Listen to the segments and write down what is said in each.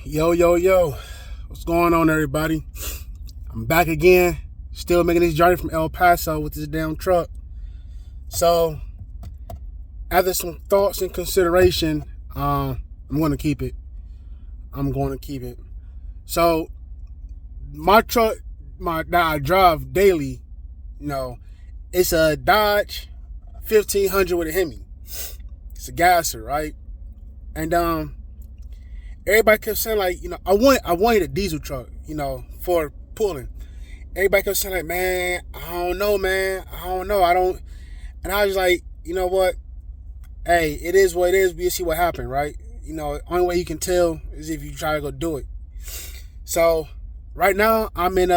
Yo, yo, yo. What's going on, everybody? I'm back again, still making this journey from El Paso with this damn truck. So, after some thoughts and consideration, I'm going to keep it. So, my truck, that I drive daily, it's a Dodge 1500 with a Hemi. It's a gasser, right? And everybody kept saying I wanted a diesel truck, for pulling. Everybody kept saying man, I don't know, and I was like, you know what? Hey, it is what it is. We'll see what happens, right? Only way you can tell is if you try to go do it. So right now I'm in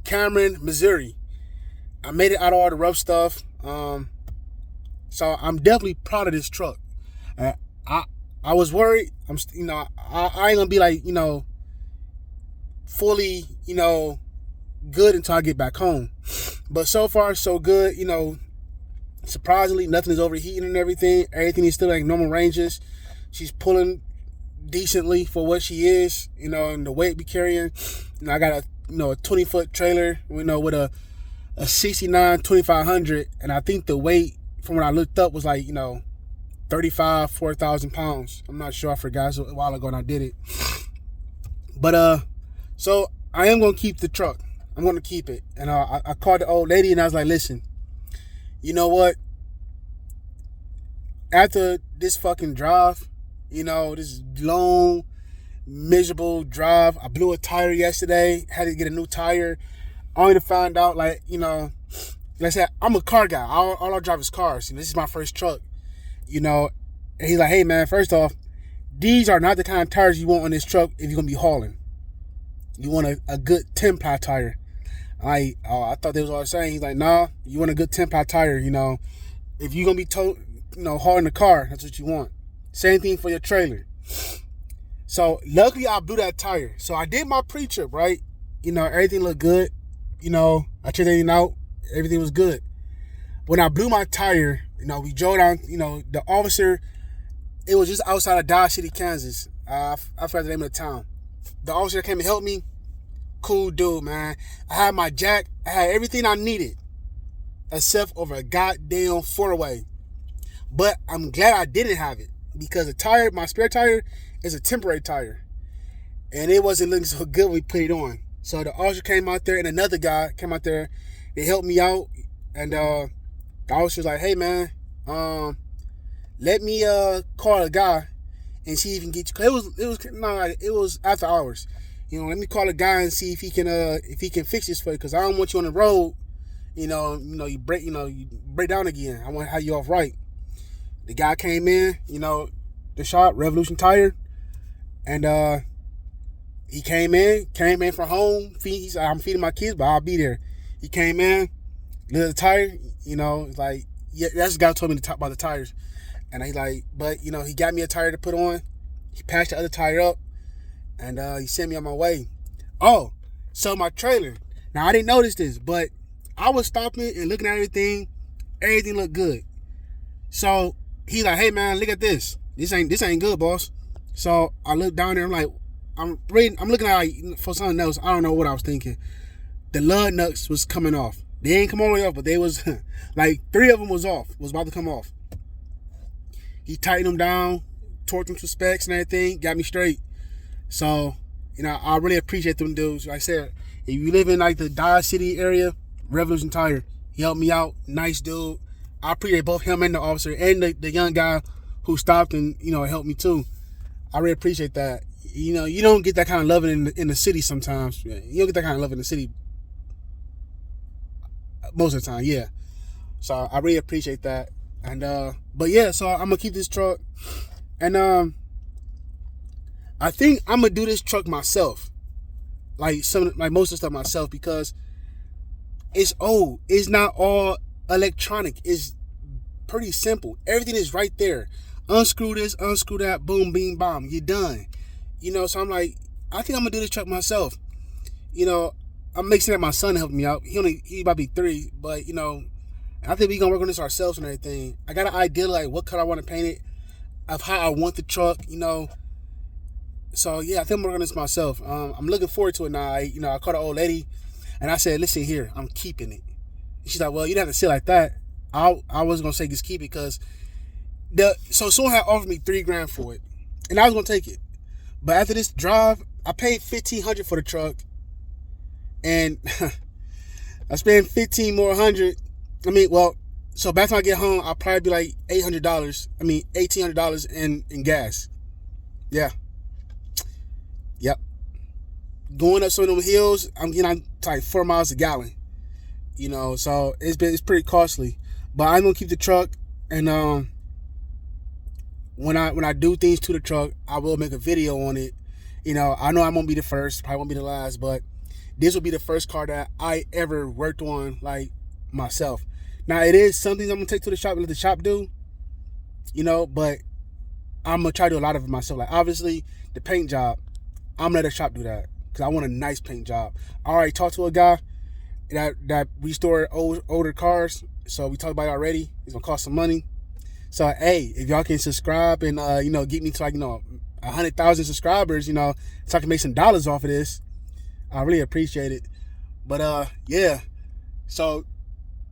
Cameron, Missouri. I made it out of all the rough stuff. So I'm definitely proud of this truck. I was worried. I ain't gonna be fully, good until I get back home. But so far, so good. Surprisingly, nothing is overheating and everything. Everything is still like normal ranges. She's pulling decently for what she is, and the weight be carrying. I got a 20-foot trailer, with a 69 2500, and I think the weight from when I looked up was 4,000 pounds. I'm not sure. I forgot. It was a while ago and I did it. But so I am gonna keep the truck. I'm gonna keep it. And I called the old lady and I was like, listen, you know what? After this fucking drive, this long, miserable drive, I blew a tire yesterday. Had to get a new tire. Only to find out, like I said, I'm a car guy. All I drive is cars. This is my first truck. And he's like, hey man, first off, these are not the kind of tires you want on this truck if you're gonna be hauling. You want a good 10-ply tire. I thought that was what I was saying. He's like, nah, you want a good 10-ply tire. If you're gonna be hauling the car, that's what you want. Same thing for your trailer. So luckily I blew that tire. So I did my pre-trip, right? Everything looked good. I checked everything out. Everything was good. When I blew my tire, we drove down, the officer, it was just outside of Dodge City, Kansas. I forgot the name of the town. The officer came and helped me. Cool dude, man. I had my jack. I had everything I needed except over a goddamn four-way. But I'm glad I didn't have it because the tire, my spare tire, is a temporary tire. And it wasn't looking so good when we put it on. So the officer came out there and another guy came out there. They helped me out. And the officer's like, hey man, let me call a guy and see if he can get you. It was after hours. Let me call a guy and see if he can fix this for you, because I don't want you on the road. You break down again. I want to have you off right. The guy came in, the shop, Revolution Tire, and he came in from home. He said, I'm feeding my kids, but I'll be there. He came in, lit the tire, it's like, yeah, that's the guy who told me to talk about the tires. And he's like, but, he got me a tire to put on. He patched the other tire up, and he sent me on my way. Oh, so my trailer. Now, I didn't notice this, but I was stopping and looking at everything. Everything looked good. So he's like, hey, man, look at this. This ain't good, boss. So I looked down there. I'm like, I'm looking at for something else. I don't know what I was thinking. The lug nuts was coming off. They ain't come all the way off, but they was like 3 of them was about to come off. He tightened them down, torqued them to specs and everything, got me straight. So, I really appreciate them dudes. Like I said, if you live in the Dodge City area, Revolution Tire, he helped me out. Nice dude. I appreciate both him and the officer and the young guy who stopped and, helped me too. I really appreciate that. You don't get that kind of love in the city sometimes. You don't get that kind of love in the city most of the time, yeah. So I really appreciate that. And but yeah, so I'm gonna keep this truck. And I think I'm gonna do this truck myself. Most of the stuff myself, because it's old. It's not all electronic. It's pretty simple. Everything is right there. Unscrew this, unscrew that, boom, bing, bam, you're done. So I'm like, I think I'm gonna do this truck myself. I'm mixing that my son helped me out. He about to be 3, but I think we gonna work on this ourselves and everything. I got an idea what color I want to paint it, of how I want the truck. So yeah, I think I'm working on this myself. I'm looking forward to it now. I called an old lady, and I said, "Listen here, I'm keeping it." And she's like, "Well, you don't have to say it like that." I was gonna say just keep it because someone had offered me $3,000 for it, and I was gonna take it. But after this drive, I paid $1,500 for the truck, and I spent 15 more hundred. I mean, well, so by the time I get home, I'll probably be like $800. I mean, $1,800 in gas. Yeah. Yep. Going up some of them hills, I'm getting on like 4 miles a gallon. So it's pretty costly. But I'm gonna keep the truck, and when I do things to the truck, I will make a video on it. I know I won't be the first, probably won't be the last, but this will be the first car that I ever worked on like myself. Now it is something I'm gonna take to the shop and let the shop do, but I'm gonna try to do a lot of it myself. Like obviously the paint job, I'm gonna let the shop do that because I want a nice paint job. I already talked to a guy that restore older cars, so we talked about it already. It's gonna cost some money. So hey, if y'all can subscribe and get me to like 100,000 subscribers, so I can make some dollars off of this, I really appreciate it. But yeah, so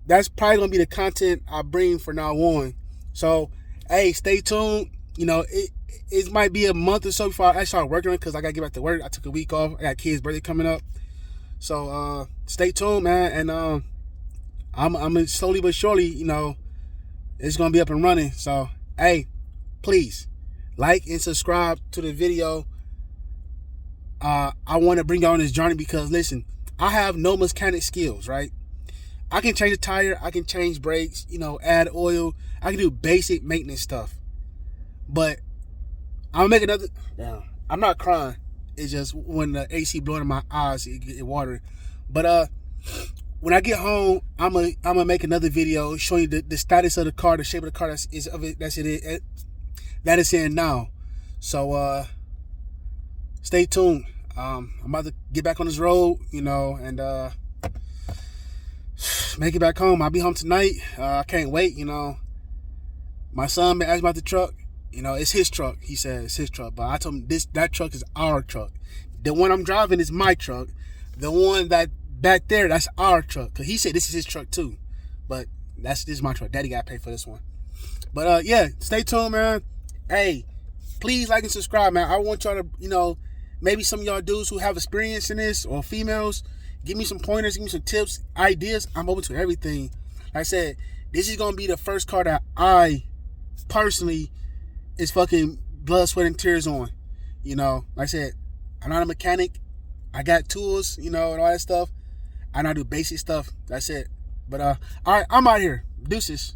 that's probably gonna be the content I bring for now on. So hey, stay tuned. It might be a month or so before I actually start working on it because I gotta get back to work. I took a week off. I got kids' birthday coming up. So stay tuned, man, and I'm slowly but surely, it's gonna be up and running. So hey, please like and subscribe to the video. I want to bring you on this journey because listen, I have no mechanic skills, right? I can change a tire, I can change brakes, add oil, I can do basic maintenance stuff. But I'm gonna make another. Damn, I'm not crying. It's just when the AC blowing in my eyes, it watering. But when I get home, I'm gonna make another video showing you the status of the car, the shape of the car that is in now. So stay tuned. I'm about to get back on this road, and make it back home. I'll be home tonight. I can't wait. My son been asking about the truck. It's his truck. He said it's his truck, but I told him that truck is our truck. The one I'm driving is my truck. The one that back there, that's our truck. Cause he said this is his truck too, but this is my truck. Daddy got to pay for this one. But yeah, stay tuned, man. Hey, please like and subscribe, man. I want y'all to, maybe some of y'all dudes who have experience in this or females, give me some pointers, give me some tips, ideas. I'm open to everything. Like I said, this is gonna be the first car that I personally is fucking blood, sweat, and tears on. Like I said, I'm not a mechanic. I got tools, and all that stuff. I know I do basic stuff. That's it. But all right, I'm out here. Deuces.